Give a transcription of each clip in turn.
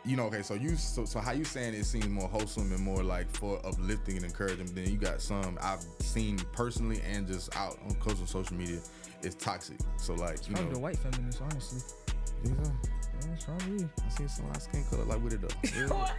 Okay, so how you saying it seems more wholesome and more like for uplifting and encouraging. Then you got some I've seen personally and just out on close on social media, it's toxic. So like it's probably the white feminists, honestly. You think so? Yeah, it's probably. I seen some light skin color like with it though. Really?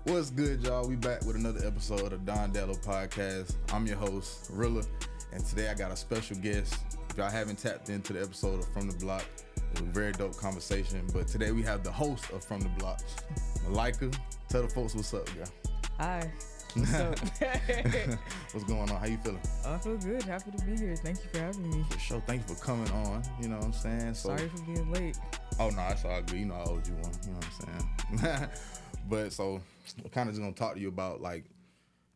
What's good, y'all? We back with another episode of the Diallo podcast. I'm your host, Rilla, and today I got a special guest. If y'all haven't tapped into the episode of From the Block, it was a very dope conversation. But today we have the host of From the Block, Malike. Tell the folks what's up, girl. Hi. What's up? What's going on? How you feeling? I feel good. Happy to be here. Thank you for having me. For sure. Thank you for coming on. You know what I'm saying? Sorry for being late. Oh, no, that's all good. You know I owed you one. You know what I'm saying? But so we're kind of just going to talk to you about like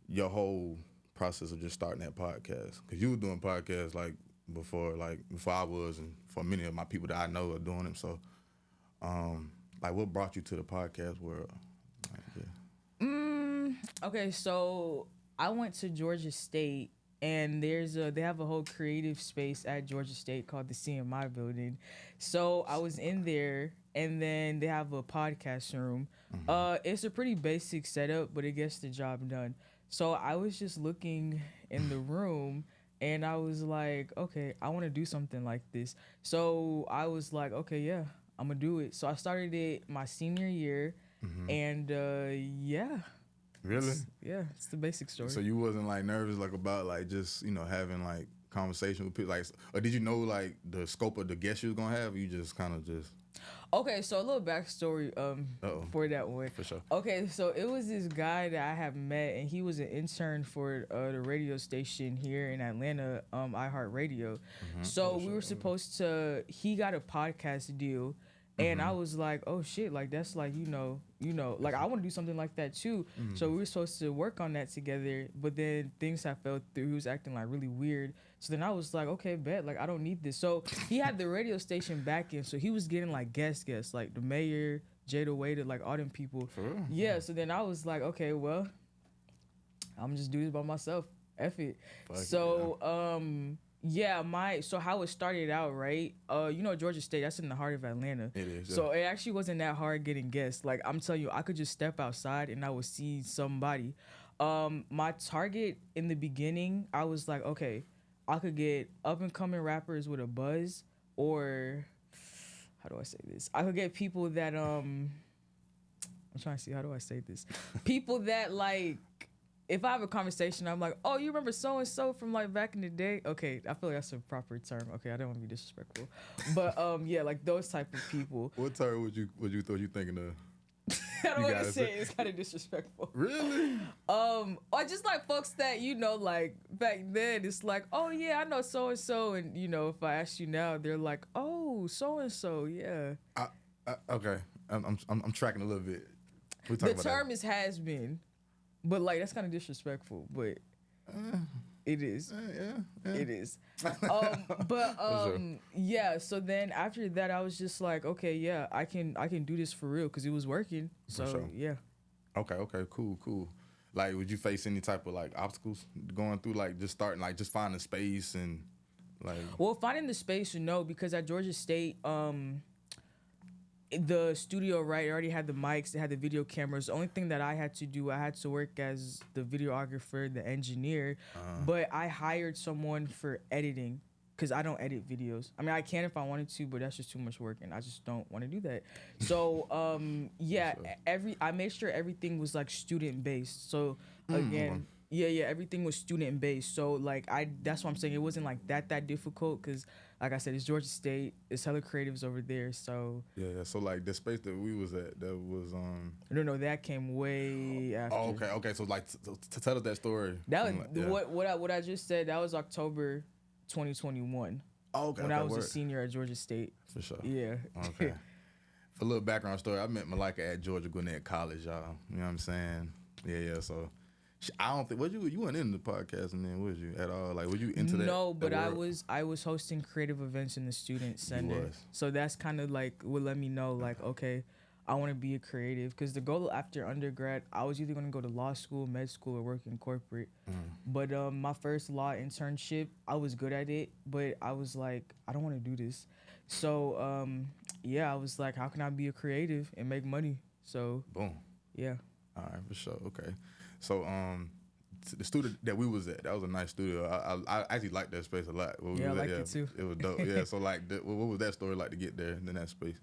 your whole process of just starting that podcast. Because you were doing podcasts like before I was, and for many of my people that I know are doing them. So like what brought you to the podcast world? Like, yeah. Okay, so I went to Georgia State, and they have a whole creative space at Georgia State called the CMI building. So I was in there, and then they have a podcast room. It's a pretty basic setup, but it gets the job done. So I was just looking in the room, and I was like, okay, I want to do something like this. So I was like, okay, yeah, I'm gonna do it. So I started it my senior year, and yeah. Really? It's the basic story. So you wasn't like nervous like about like just, having like conversation with people, like, or did you know like the scope of the guest you was gonna have? Or you just kind of just. Okay, so a little backstory for that one. For sure. Okay, so it was this guy that I have met, and he was an intern for the radio station here in Atlanta, iHeartRadio. So we were supposed to. He got a podcast deal. And I was like, oh shit, like that's like, like I want to do something like that too. So we were supposed to work on that together, but then things have fell through. He was acting like really weird. So then I was like, okay, bet, like I don't need this. So he had the radio station back in, so he was getting like guests, like the mayor, Jada Waiter, like all them people. For real? Yeah, so then I was like, okay, well, I'm just do this by myself. F it. So how it started out, right? Georgia State, that's in the heart of Atlanta. It is. Yeah. So it actually wasn't that hard getting guests. Like I'm telling you, I could just step outside and I would see somebody. My target in the beginning, I was like, okay, I could get up and coming rappers with a buzz, or how do I say this? I could get people that I'm trying to see, how do I say this? People that like, if I have a conversation, I'm like, oh, you remember so-and-so from like back in the day? Okay, I feel like that's a proper term. Okay, I don't want to be disrespectful. But yeah, like those type of people. What term would you thinking of? I don't want to say it. It's kind of disrespectful. Really? Or just like folks that, like back then, it's like, oh yeah, I know so-and-so. And if I ask you now, they're like, oh, so-and-so, yeah. Okay, I'm tracking a little bit. The term is has been. But like that's kind of disrespectful, but it is. Yeah. It is. Yeah. So then after that, I was just like, okay, yeah, I can do this for real because it was working. So sure. Yeah. Okay. Cool. Like, would you face any type of like obstacles going through like just starting like just finding space and like? Well, finding the space, because at Georgia State, the studio, right, already had the mics, they had the video cameras. The only thing that I had to do, I had to work as the videographer, the engineer, but I hired someone for editing because I don't edit videos. I mean, I can if I wanted to, but that's just too much work, and I just don't want to do that. So, I made sure everything was like student based. So again. Yeah, everything was student based. So like that's what I'm saying. It wasn't like that difficult because like I said, it's Georgia State. It's hella creatives over there. So Yeah. So like the space that we was at, that was no, that came way after. Oh, okay. So like to tell us that story. That was from, like, yeah. what I just said. That was October 2021. Oh, okay. When I was word. a senior at Georgia State. For sure. Yeah. Okay. For a little background story, I met Malike at Georgia Gwinnett College, y'all. You know what I'm saying? Yeah. So I don't think you weren't in the podcasting then, was you at all? Like, were you into that? No, but that I was hosting creative events in the student center. was. So that's kind of like what let me know like, okay, I want to be a creative, because the goal after undergrad, I was either going to go to law school, med school, or work in corporate. But my first law internship, I was good at it, but I was like, I don't want to do this. So yeah, I was like, how can I be a creative and make money? So Boom. yeah. All right, for sure. Okay. So the studio that we was at, that was a nice studio. I actually liked that space a lot. When we Yeah, I was liked at, it too. It was dope. Yeah. So like, what was that story like to get there in that space?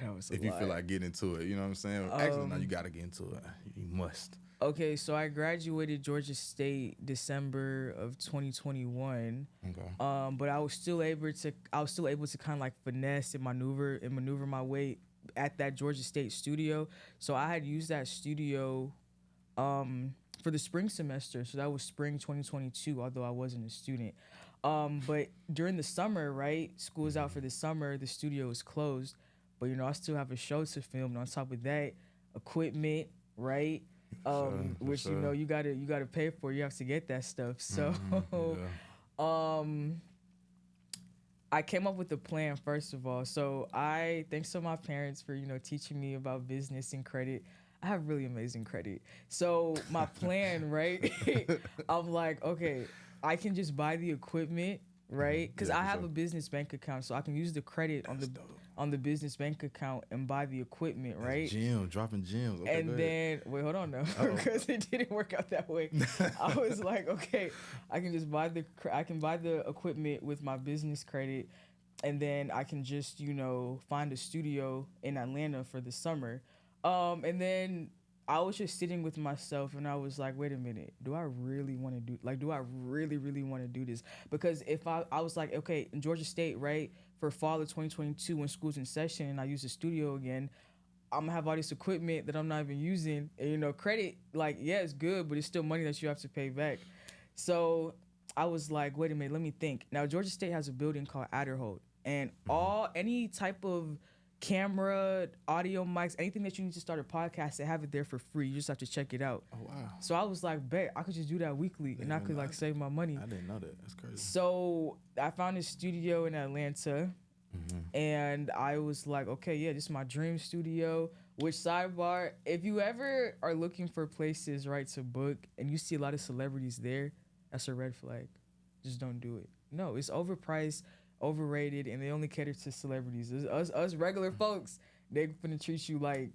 That was a If you lot. feel like getting into it, you know what I'm saying? Actually, now you gotta get into it. You must. Okay, so I graduated Georgia State December of 2021. Okay. But I was still able to kind of like finesse and maneuver my way at that Georgia State studio. So I had used that studio for the spring semester. So that was spring 2022, although I wasn't a student. But during the summer, right? School is out for the summer, the studio is closed. But you know, I still have a show to film, and on top of that, equipment, right? Which you know you gotta pay for. You have to get that stuff. So I came up with a plan first of all. So thanks to my parents for teaching me about business and credit. I have really amazing credit. So my plan, right? I'm like, okay, I can just buy the equipment, right? Because I have a business bank account, so I can use the credit on the business bank account and buy the equipment, right? Dropping gems. Okay, and then wait, hold on now, because it didn't work out that way. I was like, okay, I can just buy the equipment with my business credit, and then I can just find a studio in Atlanta for the summer. And then I was just sitting with myself and I was like, wait a minute, do I really want to really want to do this? Because if I was like, okay, in Georgia State, right, for fall of 2022 when school's in session and I use the studio again, I'm gonna have all this equipment that I'm not even using. And credit, like, yeah, it's good, but it's still money that you have to pay back. So I was like, wait a minute, let me think. Now, Georgia State has a building called Adderhold, and any type of camera, audio mics, anything that you need to start a podcast, they have it there for free. You just have to check it out. Oh wow. So I was like, bet I could just do that weekly and I could like save my money. I didn't know that. That's crazy. So I found a studio in Atlanta and I was like, okay, yeah, this is my dream studio. Which, sidebar, if you ever are looking for places, right, to book and you see a lot of celebrities there, that's a red flag. Just don't do it. No, it's overpriced, overrated, and they only cater to celebrities. Us regular folks, they finna treat you like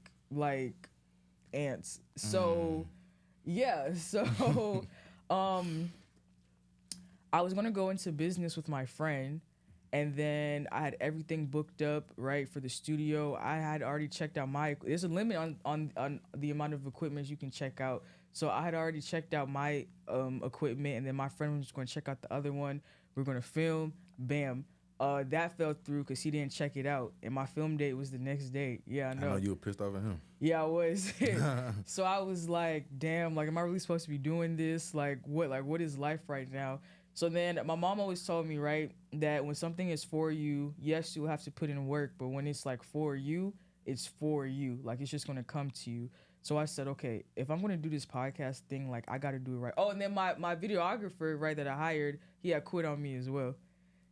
ants. So yeah, so I was gonna go into business with my friend, and then I had everything booked up, right, for the studio. I had already checked out there's a limit on the amount of equipment you can check out. So I had already checked out my equipment, and then my friend was going to check out the other one. We're going to film. Bam. That fell through because he didn't check it out, and my film date was the next day. Yeah, I know. I know you were pissed off at him. Yeah, I was. So I was like, damn, like, am I really supposed to be doing this? Like, what is life right now? So then my mom always told me, right, that when something is for you, yes, you'll have to put in work, but when it's like for you, it's for you. Like, it's just going to come to you. So I said, okay, if I'm going to do this podcast thing, like, I got to do it right. Oh, and then my videographer, right, that I hired, he had quit on me as well.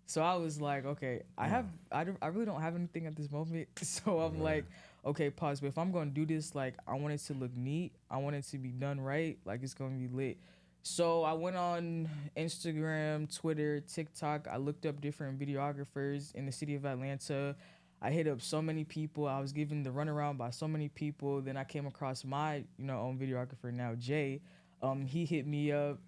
So I was like, okay, I really don't have anything at this moment. So I'm like, okay, pause. But if I'm going to do this, like, I want it to look neat. I want it to be done right. Like, it's going to be lit. So I went on Instagram, Twitter, TikTok. I looked up different videographers in the city of Atlanta. I hit up so many people. I was given the runaround by so many people. Then I came across my, own videographer now, Jay. He hit me up,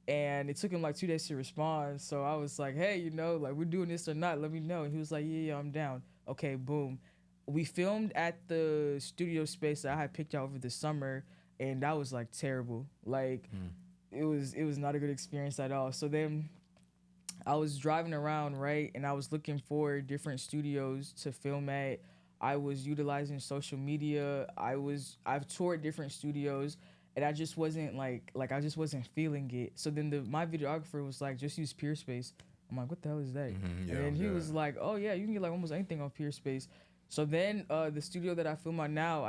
and it took him like 2 days to respond. So I was like, hey, like, we're doing this or not, let me know. And he was like, yeah, I'm down. Okay, boom. We filmed at the studio space that I had picked out over the summer, and that was like terrible. Like, it was not a good experience at all. So then I was driving around, right, and I was looking for different studios to film at. I was utilizing social media. I've toured different studios, and I just wasn't like I just wasn't feeling it. So then my videographer was like, just use Peerspace. I'm like, what the hell is that? Mm-hmm, And then he was like, oh yeah, you can get like almost anything on Peerspace. So then the studio that I film on now,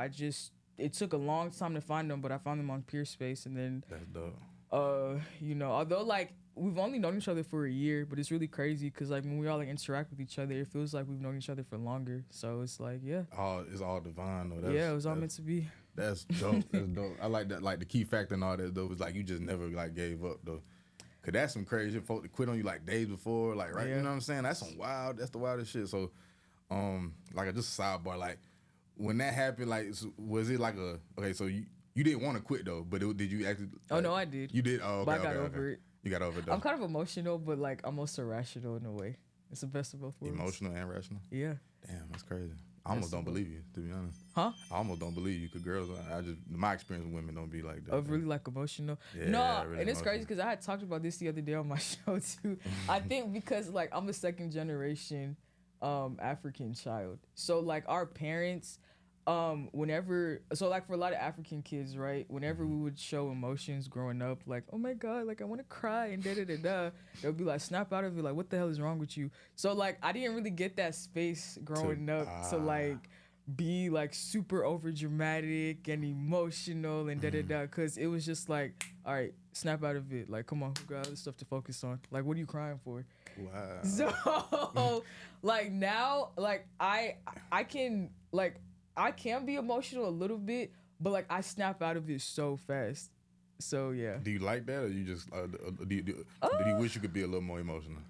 it took a long time to find them, but I found them on Peerspace, and then That's dope. although like we've only known each other for a year, but it's really crazy because like when we all like interact with each other, it feels like we've known each other for longer. So it's like It's all divine though. Yeah, it was all meant to be. That's dope. That's dope. I like that. Like the key factor and all that though was like you just never like gave up though. Cause that's some crazy shit. Folk to quit on you like days before, like right. Yeah. You know what I'm saying? That's That's the wildest shit. So, like just a sidebar. Like when that happened, like was it like okay? So you didn't want to quit though, but did you actually? Oh no, I did. You did. Oh, okay, but I got over it. You got over it though. I'm kind of emotional, but like I'm also rational in a way. It's the best of both worlds. Emotional and rational. Yeah. Damn, that's crazy. I almost don't believe you, to be honest. Huh? I almost don't believe you, cause girls, my experience with women don't be like that. Of really like emotional. Yeah, no, really and it's crazy emotional. because I had talked about this the other day on my show too. I think because like I'm a second generation African child, so like our parents, whenever like for a lot of African kids, right, whenever we would show emotions growing up, like oh my god, like I want to cry and they'll be like snap out of it, like what the hell is wrong with you? So like I didn't really get that space growing up to like be like super over dramatic and emotional and because it was just like all right, snap out of it, like come on, we got other stuff to focus on, like what are you crying for? Wow. So like now like I can be emotional a little bit, but like I snap out of it so fast. So yeah. Do you like that, or you just do you wish you could be a little more emotional?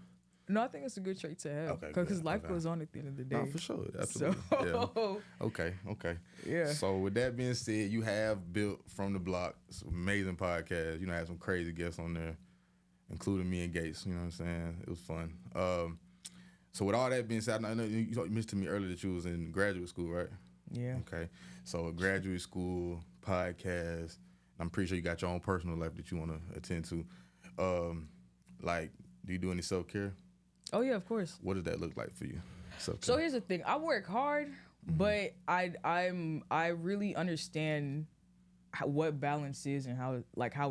No, I think it's a good trait to have. Okay, Because good. life Okay. goes on at the end of the day. No, for sure, absolutely. So, Yeah. Okay. Yeah. So with that being said, you have built From the Block, it's an amazing podcast. You know, had some crazy guests on there, including me and Gates. You know what I'm saying? It was fun. So with all that being said, I know you mentioned to me earlier that you was in graduate school, right? Yeah. Okay. So graduate school, podcast. I'm pretty sure you got your own personal life that you want to attend to. Like, do you do any self-care? Oh yeah, of course. What does that look like for you? Self-care? So here's the thing. I work hard, but I really understand what balance is and how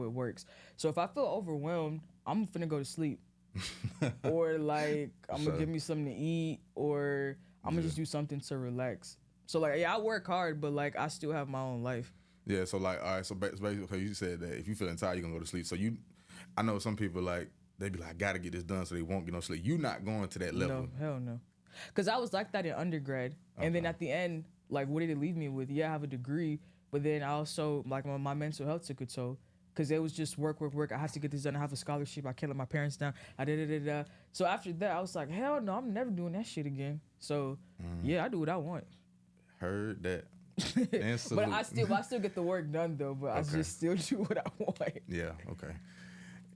it works. So if I feel overwhelmed, I'm finna go to sleep. Or like I'm gonna give me something to eat, or I'm gonna just do something to relax. So like yeah, I work hard, but like I still have my own life. Yeah, so like, all right, so basically, okay, you said that if you feeling tired, you're gonna go to sleep. So I know some people like, they be like, I gotta get this done, so they won't get no sleep. You not going to that level. No, hell no. Cause I was like that in undergrad, and then at the end, like, what did it leave me with? Yeah, I have a degree, but then I also like my mental health took a toll. Cause it was just work. I have to get this done. I have a scholarship. I can't let my parents down. So after that, I was like, hell no, I'm never doing that shit again. So yeah, I do what I want. Heard that. But I still get the work done though. But I just still do what I want. Yeah. Okay.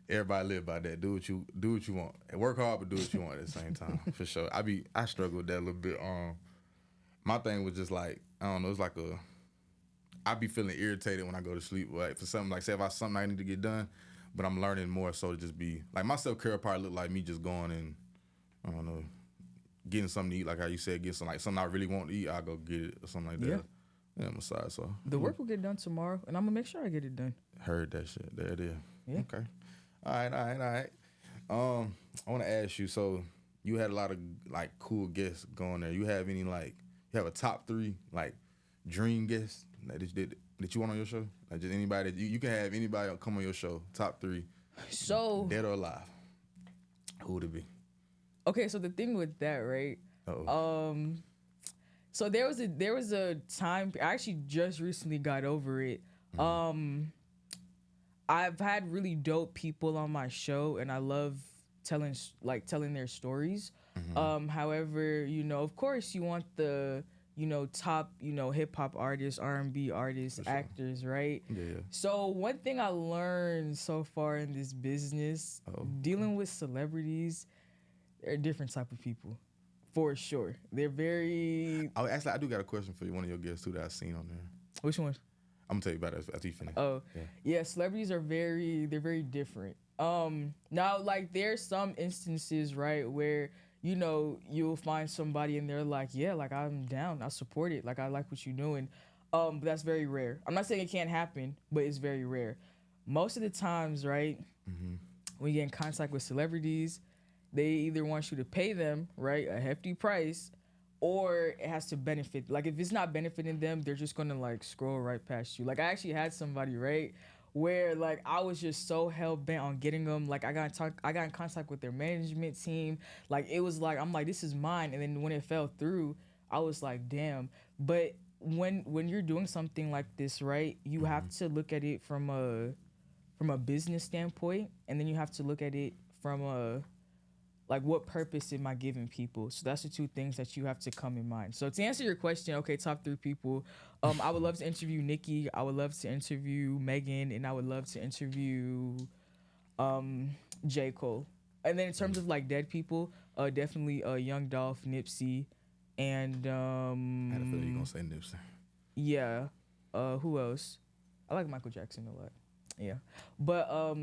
Everybody live by that. Do what you want. And work hard, but do what you want at the same time. For sure. I struggle with that a little bit. My thing was just like, I don't know. It's like I be feeling irritated when I go to sleep. Like for something like, say if I something I need to get done, but I'm learning more so to just be like, my self care probably look like me just going and I don't know, getting something to eat, like how you said, get something I really want to eat, I'll go get it or something like that. Yeah, massage. So the work will get done tomorrow, and I'm gonna make sure I get it done. Heard that shit. There it is. Yeah. Okay. All right. I want to ask you. So you had a lot of like cool guests going there. You have any like you have a top 3 like dream guests that you want on your show? Like just anybody that you can have anybody come on your show. Top 3. So dead or alive. Who would it be? Okay, so the thing with that, right? So there was a time I actually just recently got over it. I've had really dope people on my show, and I love telling their stories. However, of course, you want the top hip hop artists, R&B artists, actors, right? Yeah. So one thing I learned so far in this business, dealing with celebrities, they're a different type of people. For sure. They're very... Oh, actually, I do got a question for you. One of your guests, too, that I've seen on there. Which one? I'm going to tell you about it after you finish. Oh, yeah. Celebrities are very different. Now, like, there's some instances, right, where you'll find somebody and they're like, yeah, like, I'm down, I support it, like, I like what you're doing. But that's very rare. I'm not saying it can't happen, but it's very rare. Most of the times, right, when you get in contact with celebrities, they either want you to pay them, right, a hefty price, or it has to benefit. Like, if it's not benefiting them, they're just gonna like scroll right past you. Like, I actually had somebody, right, where like I was just so hell bent on getting them. Like, I got in contact with their management team. Like, it was like, I'm like, this is mine. And then when it fell through, I was like, damn. But when you're doing something like this, right, you have to look at it from a business standpoint, and then you have to look at it from a, like, what purpose am I giving people? So that's the two things that you have to come in mind. So to answer your question, okay, top 3 people, I would love to interview Nikki, I would love to interview Megan, and I would love to interview J. Cole. And then in terms of like dead people, definitely Young Dolph, Nipsey, and I had a feeling you gonna say Nipsey. yeah, who else? I like Michael Jackson a lot. Yeah, but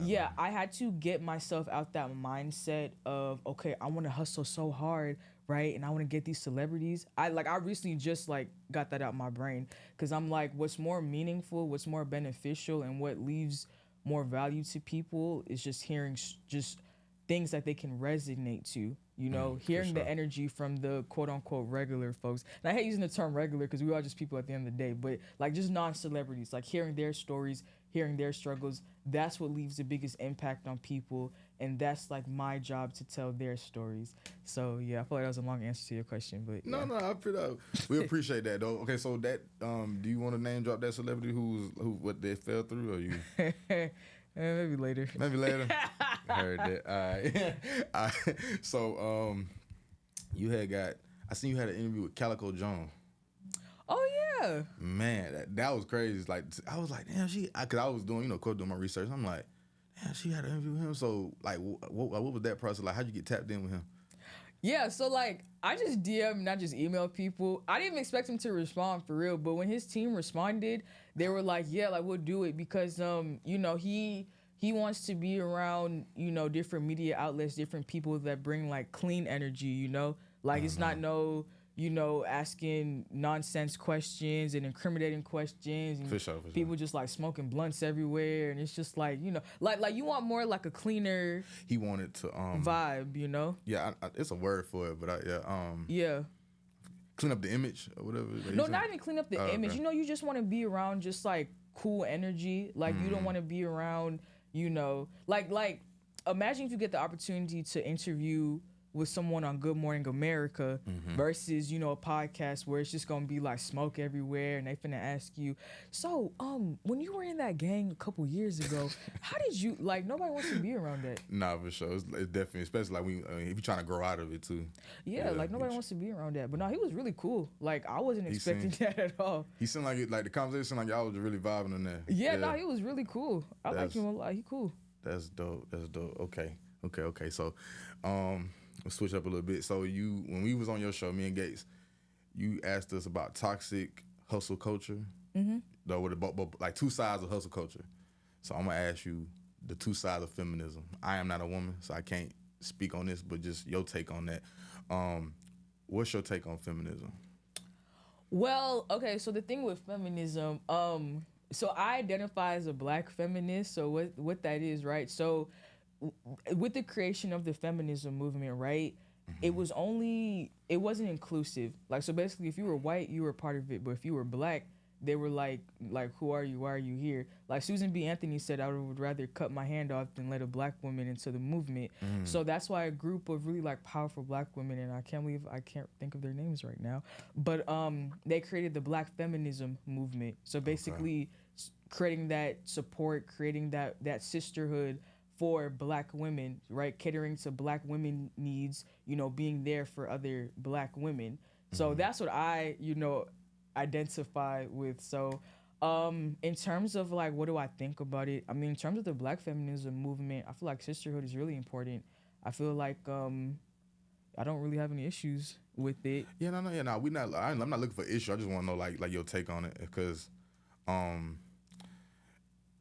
yeah, I had to get myself out that mindset of, okay, I want to hustle so hard, right, and I want to get these celebrities. I recently just like got that out my brain, because I'm like, what's more meaningful, what's more beneficial, and what leaves more value to people is just hearing just things that they can resonate to. Hearing the energy from the quote unquote regular folks. And I hate using the term regular because we are just people at the end of the day, but like just non-celebrities, like hearing their stories, hearing their struggles, that's what leaves the biggest impact on people. And that's like my job, to tell their stories. So yeah, I feel like that was a long answer to your question, but yeah. No, we appreciate that though. Okay, so that do you want to name drop that celebrity who what they fell through, or you? Maybe later. Heard that. All right. So you I seen you had an interview with Calico Jones. Oh yeah. Man, that was crazy. Like, I was like, damn, cause I was doing, doing my research. I'm like, damn, she had an interview with him. So like, what was that process like? How'd you get tapped in with him? Yeah, so like I just DM, not just email people. I didn't even expect him to respond for real, but when his team responded, they were like, yeah, like we'll do it, because he wants to be around, different media outlets, different people that bring like clean energy, like it's not asking nonsense questions and incriminating questions, and for sure. people just like smoking blunts everywhere, and it's just like, like you want more like a cleaner. He wanted to vibe, Yeah, it's a word for it, but yeah. Clean up the image or whatever. No, not even clean up the image. Okay. You just want to be around just like cool energy. Like you don't want to be around, like imagine if you get the opportunity to interview with someone on Good Morning America versus, a podcast where it's just gonna be like smoke everywhere and they finna ask you, so when you were in that gang a couple years ago, how did you, like, nobody wants to be around that. Nah, for sure. It's definitely, especially like if you're trying to grow out of it too. Yeah, like nobody wants to be around that. But no, he was really cool. Like I wasn't expecting that at all. He seemed like the conversation, like y'all was really vibing on that. Yeah, no, he was really cool. I like him a lot. He cool. That's dope. Okay. So, let's switch up a little bit. So when we was on your show, me and Gates, you asked us about toxic hustle culture. Though with like two sides of hustle culture. So I'm gonna ask you the two sides of feminism. I am not a woman, so I can't speak on this, but just your take on that. What's your take on feminism? Well, okay, so the thing with feminism, so I identify as a Black feminist. So what that is, right? So with the creation of the feminism movement, right, it wasn't inclusive. Like, so basically if you were white, you were part of it, but if you were Black, they were like, who are you? Why are you here? Like Susan B. Anthony said, I would rather cut my hand off than let a Black woman into the movement. So that's why a group of really like powerful Black women, and I can't think of their names right now, but they created the Black feminism movement. So basically creating that support, creating that sisterhood for Black women, right? Catering to Black women needs, being there for other Black women. So that's what I, identify with. So in terms of like, what do I think about it? I mean, in terms of the Black feminism movement, I feel like sisterhood is really important. I feel like I don't really have any issues with it. Yeah, no. I'm not looking for issue. I just want to know like your take on it, because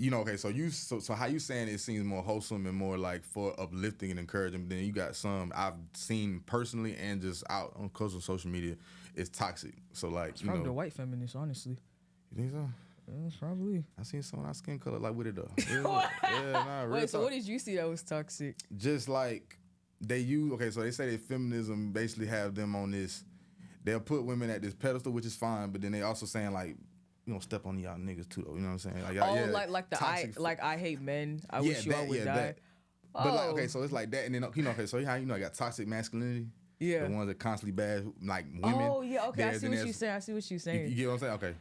Okay, so how you saying it seems more wholesome and more like for uplifting and encouraging. Then you got some I've seen personally and just out on course of social media, it's toxic. So like It's probably the white feminists, honestly. You think so? Probably. I seen some of our skin color like with it though. Real Wait, so talk. what did you see that was toxic? Just like they use so they say that feminism basically have them on this. They'll put women at this pedestal, which is fine, but then they also saying like, step on y'all niggas too though. You know what I'm saying? Like, like I hate men. I wish you all would die. That. But like, okay, so it's like that, and then okay, so how I got toxic masculinity. Yeah. The ones that constantly bad like women. Oh yeah, okay. I see what you're saying. You get what I'm saying? Okay.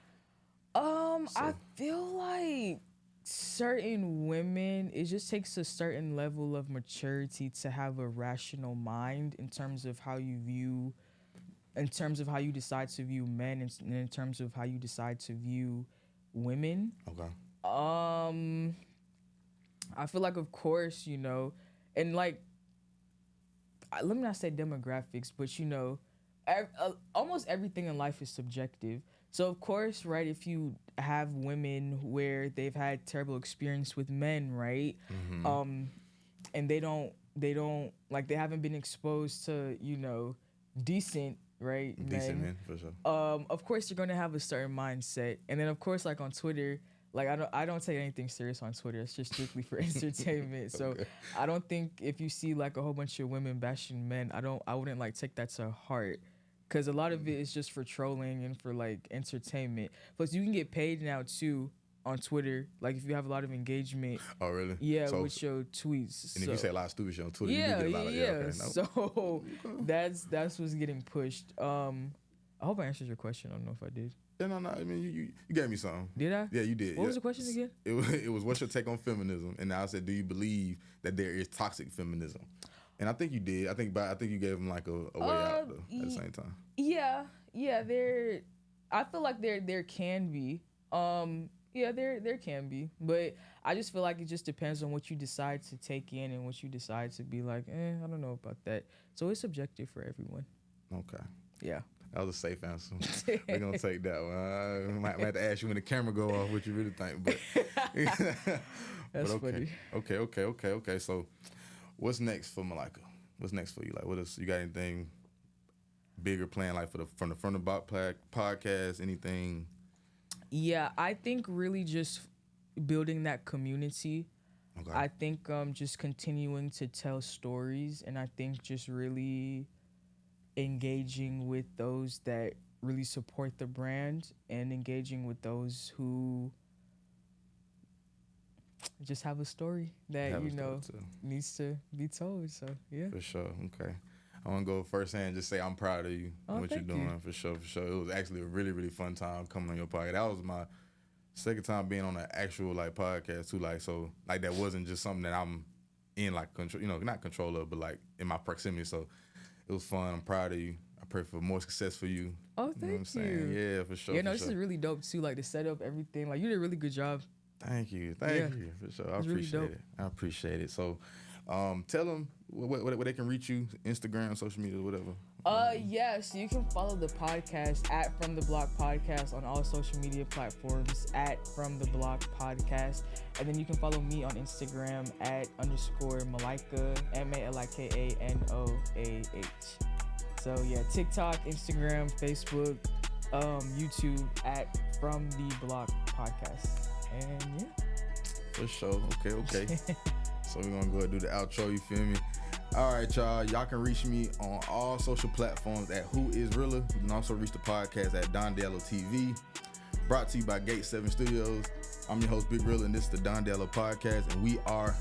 I feel like certain women, it just takes a certain level of maturity to have a rational mind in terms of how you decide to view men, and in terms of how you decide to view women. Okay. I feel like, of course, and like, let me not say demographics, but almost everything in life is subjective. So of course, right, if you have women where they've had terrible experience with men, right, Mm-hmm. And they haven't been exposed to, decent, right, Men, for sure. Of course you're gonna have a certain mindset, and then of course, like on Twitter, like I don't take anything serious on Twitter. It's just strictly for entertainment. So Okay. I don't think if you see like a whole bunch of women bashing men, I wouldn't like take that to heart. Because a lot of it is just for trolling and for like entertainment. Plus, you can get paid now too on Twitter. Like if you have a lot of engagement. Oh really? Yeah, with your tweets. And if you say a lot of stupid shit on Twitter, yeah, you do get a lot of okay, no. So that's what's getting pushed. I hope I answered your question. I don't know if I did. Yeah, no. I mean, you gave me something. Did I? Yeah, you did. What was the question again? It was what's your take on feminism? And now I said, do you believe that there is toxic feminism? And I think you did. I think you gave them like a way out though, at the same time. Yeah. I feel like there can be. There can be, but I just feel like it just depends on what you decide to take in and what you decide to be like. I don't know about that. So it's subjective for everyone. Okay. Yeah. That was a safe answer. We're gonna take that one. I might have to ask you when the camera go off what you really think, but that's okay. funny. Okay. So, what's next for Malike? What's next for you? Like, what is you got anything bigger planned? Like from the Block podcast? Anything? Yeah, I think really just building that community. Okay. I think just continuing to tell stories, and I think just really engaging with those that really support the brand, and engaging with those who just have a story that needs to be told. So yeah, for sure. Okay, I want to go firsthand and just say I'm proud of you and what you're doing. For sure. It was actually a really, really fun time coming on your podcast. That was my second time being on an actual like podcast too. Like, so like that wasn't just something that I'm in like control, not control of, but like in my proximity. So it was fun. I'm proud of you. I pray for more success for you. Oh, thank you. Yeah, for sure. Yeah, this is really dope too. Like the setup, everything. Like you did a really good job. Thank you, for sure. I appreciate it. I appreciate it. So, tell them where they can reach you, Instagram, social media, whatever. Yes, you can follow the podcast at From the Block Podcast on all social media platforms at From the Block Podcast, and then you can follow me on Instagram at _Malike, MALIKANOAH. So yeah, TikTok, Instagram, Facebook, YouTube at From the Block Podcast. And yeah. For sure. Okay. So we're gonna go ahead and do the outro, you feel me? All right, y'all. Y'all can reach me on all social platforms at Who Is Realer. You can also reach the podcast at Don Diallo TV. Brought to you by Gate 7 Studios. I'm your host, Big Realer, and this is the Don Diallo Podcast, and we are